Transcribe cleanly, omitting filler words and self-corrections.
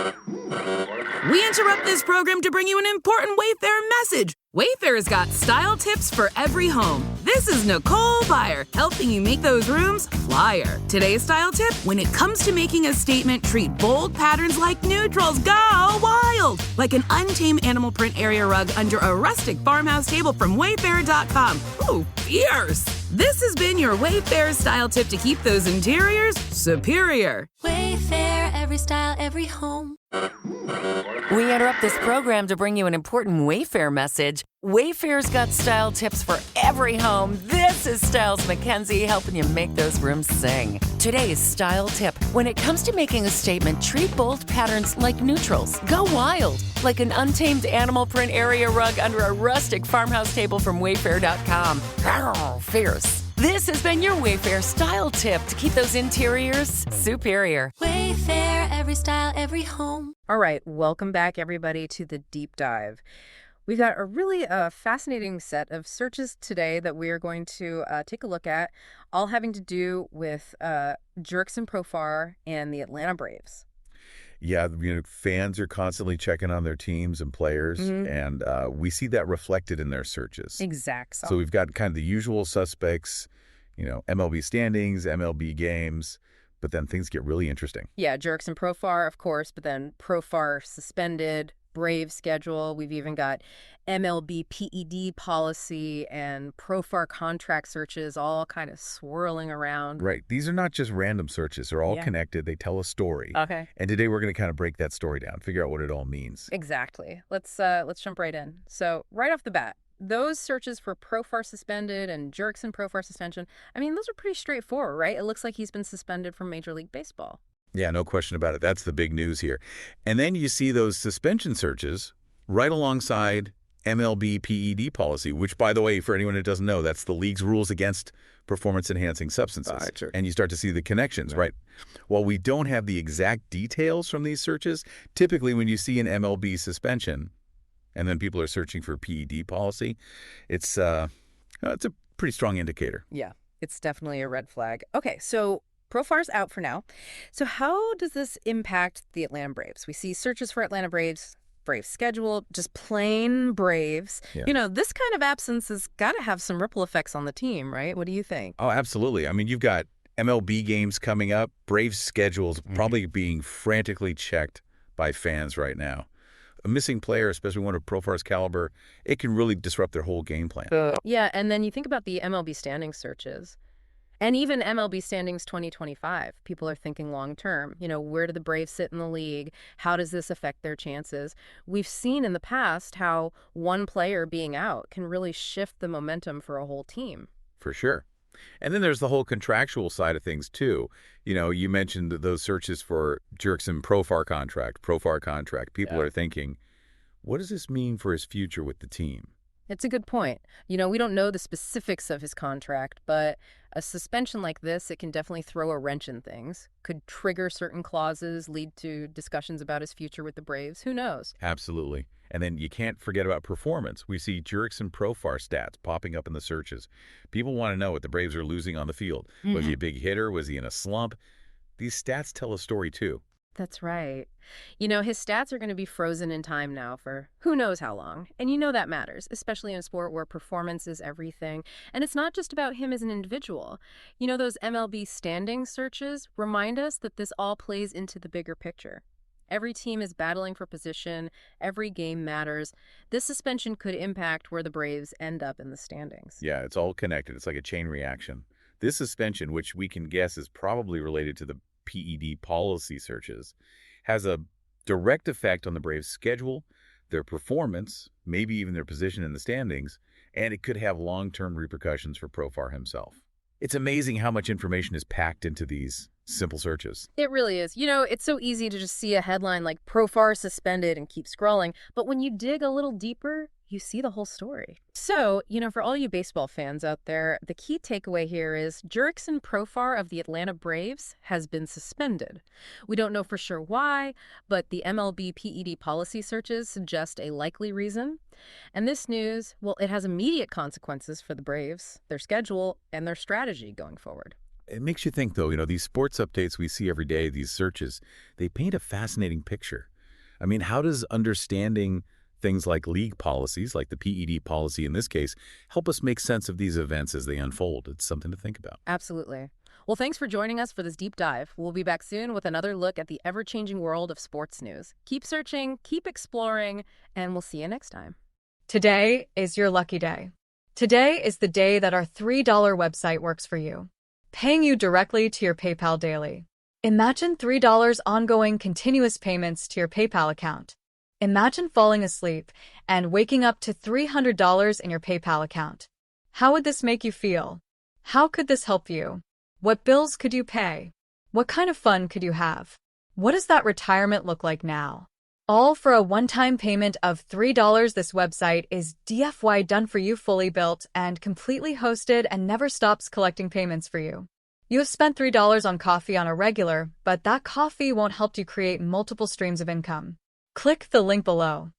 We interrupt this program to bring you an important Wayfair message. Wayfair's got style tips for every home. This is Nicole Byer, helping you make those rooms flyer. Today's style tip: when it comes to making a statement, treat bold patterns like neutrals. Go wild! Like an untamed animal print area rug under a rustic farmhouse table from Wayfair.com. Ooh, fierce! This has been your Wayfair style tip to keep those interiors superior. Wayfair, every style, every home. We interrupt this program to bring you an important Wayfair message. Wayfair's got style tips for every home. This is Styles McKenzie helping you make those rooms sing. Today's style tip: when it comes to making a statement, treat bold patterns like neutrals. Go wild, like an untamed animal print area rug under a rustic farmhouse table from Wayfair.com. Arr, fierce. This has been your Wayfair style tip to keep those interiors superior. Wayfair, every style, every home. All right, welcome back, everybody, to the deep dive. We've got a really fascinating set of searches today that we are going to take a look at, all having to do with Jerks and Profar and the Atlanta Braves. Yeah, fans are constantly checking on their teams and players, and we see that reflected in their searches. Exactly. So we've got kind of the usual suspects, MLB standings, MLB games, but then things get really interesting. Yeah, Jerks and Profar, of course, but then Profar suspended, Brave schedule. We've even got MLB PED policy and Profar contract searches all kind of swirling around. Right. These are not just random searches. They're all connected. They tell a story. Okay. And today we're going to kind of break that story down, figure out what it all means. Exactly. Let's jump right in. So right off the bat, those searches for Profar suspended and Jerks and Profar suspension, I mean, those are pretty straightforward, right? It looks like he's been suspended from Major League Baseball. Yeah, no question about it. That's the big news here. And then you see those suspension searches right alongside MLB PED policy, which, by the way, for anyone who doesn't know, that's the league's rules against performance-enhancing substances. Sure. And you start to see the connections, right? While we don't have the exact details from these searches, typically when you see an MLB suspension and then people are searching for PED policy, it's a pretty strong indicator. Yeah, it's definitely a red flag. Okay, so Profar's out for now. So how does this impact the Atlanta Braves? We see searches for Atlanta Braves schedule, just plain Braves. Yeah. This kind of absence has got to have some ripple effects on the team, right? What do you think? Oh, absolutely. I mean, you've got MLB games coming up. Braves schedules probably being frantically checked by fans right now. A missing player, especially one of Profar's caliber, it can really disrupt their whole game plan. Yeah, and then you think about the MLB standings searches. And even MLB standings 2025, people are thinking long term. Where do the Braves sit in the league? How does this affect their chances? We've seen in the past how one player being out can really shift the momentum for a whole team. For sure. And then there's the whole contractual side of things, too. You mentioned those searches for Jerks and Profar contract. People are thinking, what does this mean for his future with the team? It's a good point. We don't know the specifics of his contract, but a suspension like this, it can definitely throw a wrench in things. Could trigger certain clauses, lead to discussions about his future with the Braves. Who knows? Absolutely. And then you can't forget about performance. We see Jerks and Profar stats popping up in the searches. People want to know what the Braves are losing on the field. Was he a big hitter? Was he in a slump? These stats tell a story, too. That's right. His stats are going to be frozen in time now for who knows how long. And that matters, especially in a sport where performance is everything. And it's not just about him as an individual. Those MLB standing searches remind us that this all plays into the bigger picture. Every team is battling for position. Every game matters. This suspension could impact where the Braves end up in the standings. Yeah, it's all connected. It's like a chain reaction. This suspension, which we can guess is probably related to the PED policy searches, has a direct effect on the Braves' schedule, their performance, maybe even their position in the standings, and it could have long-term repercussions for Profar himself. It's amazing how much information is packed into these simple searches. It really is. It's so easy to just see a headline like Profar suspended and keep scrolling, but when you dig a little deeper, you see the whole story. So, for all you baseball fans out there, the key takeaway here is Jerks and Profar of the Atlanta Braves has been suspended. We don't know for sure why, but the MLB PED policy searches suggest a likely reason. And this news, well, it has immediate consequences for the Braves, their schedule, and their strategy going forward. It makes you think, though, these sports updates we see every day, these searches, they paint a fascinating picture. I mean, how does understanding things like league policies, like the PED policy in this case, help us make sense of these events as they unfold? It's something to think about. Absolutely. Well, thanks for joining us for this deep dive. We'll be back soon with another look at the ever-changing world of sports news. Keep searching, keep exploring, and we'll see you next time. Today is your lucky day. Today is the day that our $3 website works for you, paying you directly to your PayPal daily. Imagine $3 ongoing continuous payments to your PayPal account. Imagine falling asleep and waking up to $300 in your PayPal account. How would this make you feel? How could this help you? What bills could you pay? What kind of fun could you have? What does that retirement look like now? All for a one-time payment of $3. This website is DFY done for you, fully built and completely hosted, and never stops collecting payments for you. You have spent $3 on coffee on a regular, but that coffee won't help you create multiple streams of income. Click the link below.